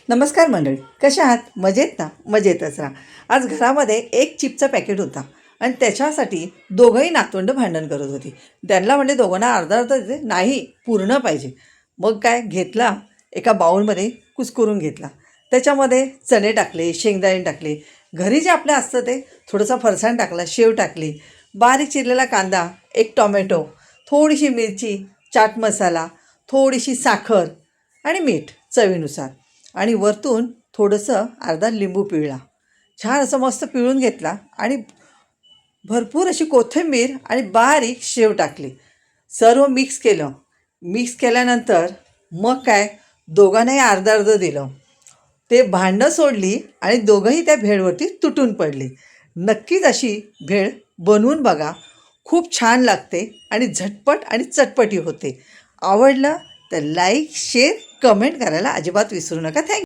नमस्कार मंडळी, कशा आहात? मजेत ना? मजेतच राहा. आज घरामध्ये एक चिपचा पॅकेट होता आणि त्याच्यासाठी दोघंही नातवंड भांडण करत होती. त्यांना म्हणले दोघांना अर्धा अर्धा दे, नाही पूर्ण पाहिजे. मग काय घेतला, एका बाउलमध्ये कुस्करून घेतला. त्याच्यामध्ये चणे टाकले, शेंगदाणे टाकले, घरी जे आपलं असतं ते थोडंसं फरसाण टाकला, शेव टाकली, बारीक चिरलेला कांदा, एक टॉमॅटो, थोडीशी मिरची, चाट मसाला, थोडीशी साखर आणि मीठ चवीनुसार आणि वरतून थोडंसं अर्धा लिंबू पिळला. छान असं मस्त पिळून घेतला आणि भरपूर अशी कोथिंबीर आणि बारीक शेव टाकली. सर्व मिक्स केलं. मिक्स केल्यानंतर मग काय दोघांनाही अर्धं अर्धं दिलं. ते भांडणं सोडली आणि दोघंही त्या भेळवरती तुटून पडली. नक्कीच अशी भेळ बनवून बघा. खूप छान लागते आणि झटपट आणि चटपटी होते. आवडलं तर लाईक, शेअर, कमेंट करायला अजिबात विसरू नका. थँक्यू.